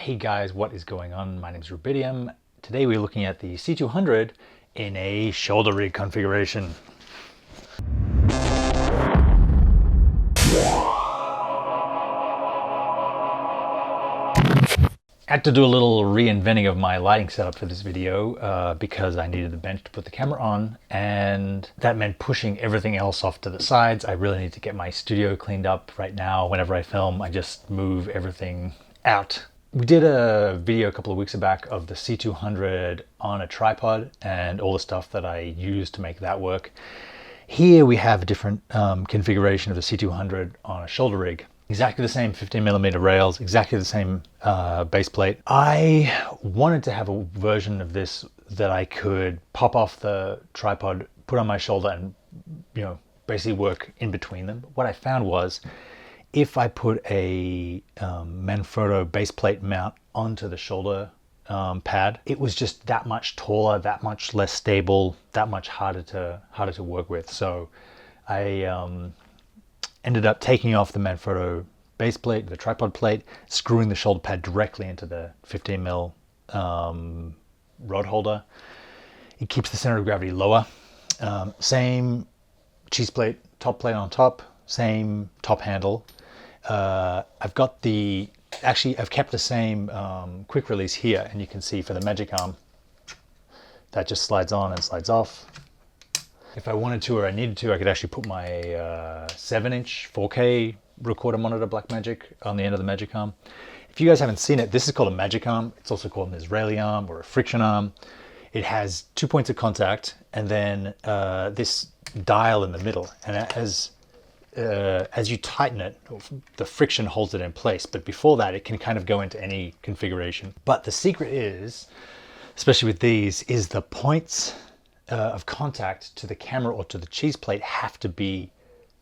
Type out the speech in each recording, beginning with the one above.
Hey guys, what is going on? My name is Rubidium. Today we're looking at the C200 in a shoulder rig configuration. I had to do a little reinventing of my lighting setup for this video because I needed the bench to put the camera on, and that meant pushing everything else off to the sides. I really need to get my studio cleaned up right now. Whenever I film, I just move everything out. We did a video a couple of weeks back of the C200 on a tripod and all the stuff that I used to make that work. Here we have a different configuration of the C200 on a shoulder rig. Exactly the same 15mm rails, exactly the same base plate. I wanted to have a version of this that I could pop off the tripod, put on my shoulder, and basically work in between them. What I found was, if I put a Manfrotto base plate mount onto the shoulder pad, it was just that much taller, that much less stable, that much harder to work with. So I ended up taking off the Manfrotto base plate, the tripod plate, screwing the shoulder pad directly into the 15mm rod holder. It keeps the center of gravity lower. Same cheese plate, top plate on top, same top handle. I've kept the same quick release here, and you can see for the magic arm, that just slides on and slides off. If I wanted to or I needed to, I could actually put my 7-inch 4K recorder monitor Blackmagic on the end of the magic arm. If you guys haven't seen it, this is called a magic arm. It's also called an Israeli arm or a friction arm. It has 2 points of contact and then this dial in the middle. And as you tighten it, the friction holds it in place. But before that, it can kind of go into any configuration. But the secret is, especially with these, is the points of contact to the camera or to the cheese plate have to be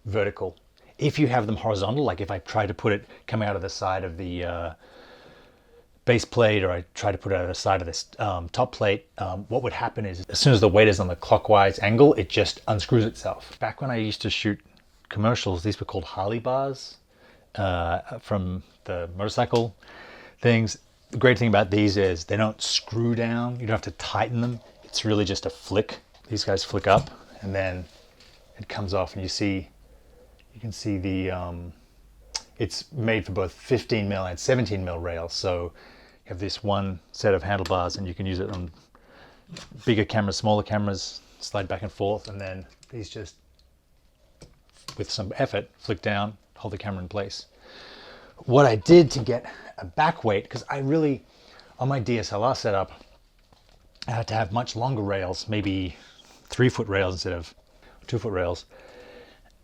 vertical. If you have them horizontal, like if I try to put it coming out of the side of the base plate, or I try to put it out of the side of this top plate, what would happen is, as soon as the weight is on the clockwise angle, it just unscrews itself. Back when I used to shoot commercials, these were called Harley bars from the motorcycle things. The great thing about these is they don't screw down. You don't have to tighten them. It's really just a flick. These guys flick up and then it comes off, and you can see the it's made for both 15mm and 17mm rails. So you have this one set of handlebars, and you can use it on bigger cameras, smaller cameras, slide back and forth, and then these just, with some effort, flick down, hold the camera in place. What I did to get a back weight, because on my DSLR setup, I had to have much longer rails, maybe 3-foot rails instead of 2-foot rails.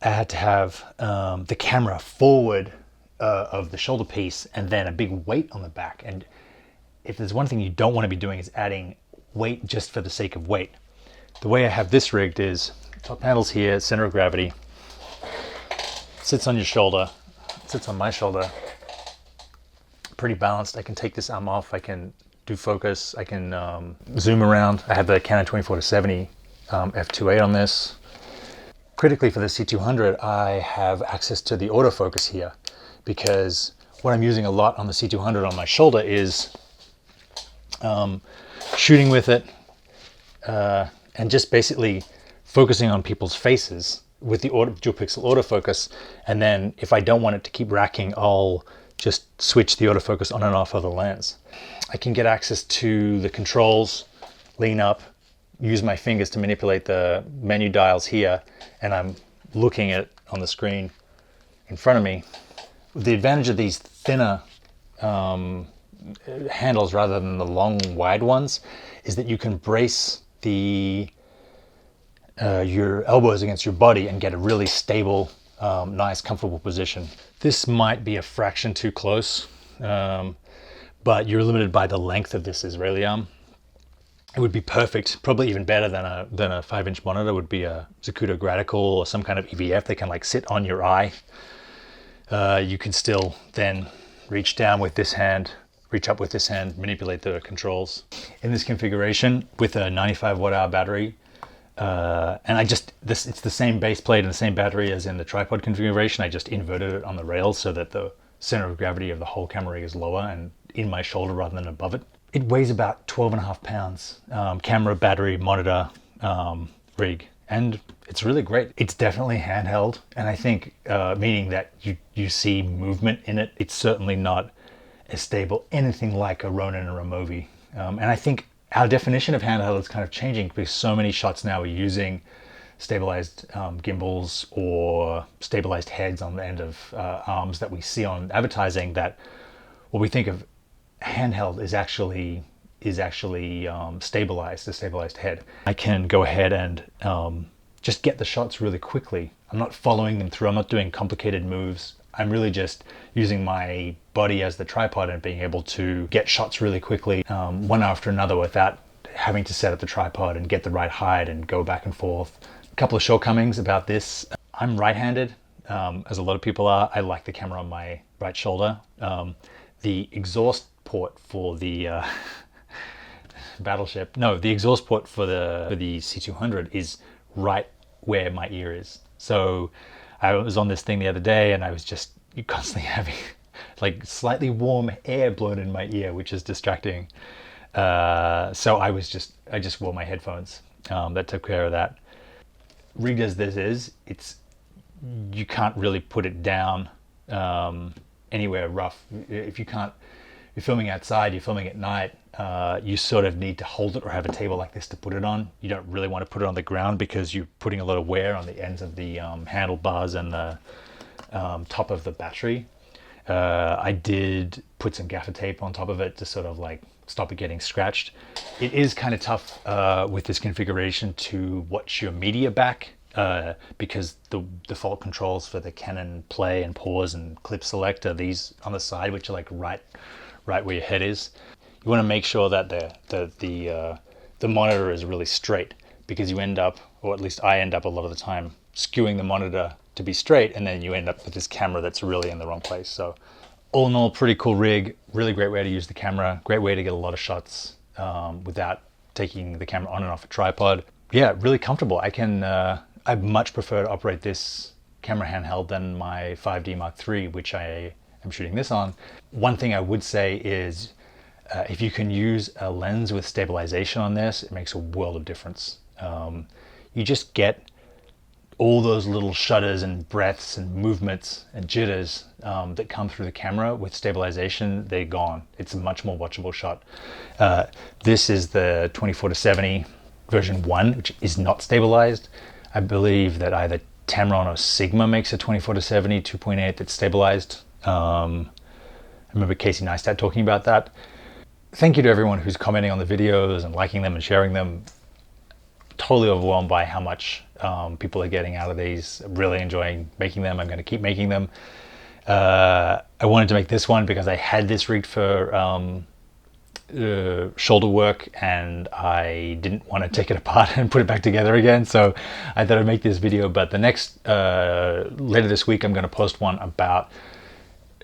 I had to have the camera forward of the shoulder piece and then a big weight on the back. And if there's one thing you don't want to be doing, is adding weight just for the sake of weight. The way I have this rigged is, top handle's here, center of gravity, sits on your shoulder, sits on my shoulder, pretty balanced. I can take this arm off, I can do focus, I can zoom around. I have the Canon 24-70 f2.8 on this. Critically for the C200, I have access to the autofocus here, because what I'm using a lot on the C200 on my shoulder is shooting with it and just basically focusing on people's faces with the dual pixel autofocus. And then if I don't want it to keep racking, I'll just switch the autofocus on and off of the lens. I can get access to the controls, lean up, use my fingers to manipulate the menu dials here, and I'm looking at on the screen in front of me. The advantage of these thinner handles rather than the long wide ones is that you can brace your elbows against your body and get a really stable, nice, comfortable position. This might be a fraction too close, but you're limited by the length of this Israeli arm. It would be perfect, probably even better than a 5-inch monitor, would be a Zacuto Gradical or some kind of EVF that can like sit on your eye. You can still then reach down with this hand, reach up with this hand, manipulate the controls. In this configuration with a 95 watt-hour battery, and it's the same base plate and the same battery as in the tripod configuration. I just inverted it on the rails so that the center of gravity of the whole camera rig is lower, and in my shoulder rather than above it. It weighs about 12.5 pounds. Camera, battery, monitor, rig, and it's really great. It's definitely handheld, and I think meaning that you see movement in it. It's certainly not as stable, anything like a Ronin or a Movi. And I think our definition of handheld is kind of changing because so many shots now are using stabilized gimbals or stabilized heads on the end of arms that we see on advertising, that what we think of handheld is actually stabilized, a stabilized head. I can go ahead and just get the shots really quickly. I'm not following them through. I'm not doing complicated moves. I'm really just using my body as the tripod and being able to get shots really quickly, one after another, without having to set up the tripod and get the right height and go back and forth. A couple of shortcomings about this. I'm right-handed, as a lot of people are. I like the camera on my right shoulder. The exhaust port for the battleship, no, the exhaust port for the C200 is right where my ear is. So I was on this thing the other day and I was just constantly having like slightly warm air blown in my ear, which is distracting. So I just wore my headphones. That took care of that. Rigged as this is, you can't really put it down anywhere rough. If you're filming outside, you're filming at night, you sort of need to hold it or have a table like this to put it on. You don't really want to put it on the ground because you're putting a lot of wear on the ends of the handlebars and the top of the battery. I did put some gaffer tape on top of it to sort of like stop it getting scratched. It is kind of tough with this configuration to watch your media back because the default controls for the Canon play and pause and clip select are these on the side, which are like right where your head is. You want to make sure that the monitor is really straight, because you end up, or at least I end up a lot of the time, skewing the monitor to be straight, and then you end up with this camera that's really in the wrong place. So all in all, pretty cool rig, really great way to use the camera, great way to get a lot of shots without taking the camera on and off a tripod. Yeah, really comfortable. I much prefer to operate this camera handheld than my 5D Mark III, which I am shooting this on. One thing I would say is if you can use a lens with stabilization on this, it makes a world of difference. You just get all those little shudders and breaths and movements and jitters that come through the camera. With stabilization, they're gone. It's a much more watchable shot. This is the 24-70 version 1, which is not stabilized. I believe that either Tamron or Sigma makes a 24-70 2.8 that's stabilized. I remember Casey Neistat talking about that. Thank you to everyone who's commenting on the videos and liking them and sharing them. Totally overwhelmed by how much people are getting out of these. Really enjoying making them. I'm going to keep making them. I wanted to make this one because I had this rigged for shoulder work and I didn't want to take it apart and put it back together again. So I thought I'd make this video. But the next, later this week, I'm going to post one about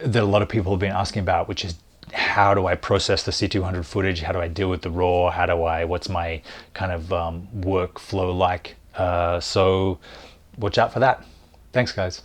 that a lot of people have been asking about, which is how do I process the C200 footage? How do I deal with the RAW? What's my kind of workflow like? So watch out for that. Thanks, guys.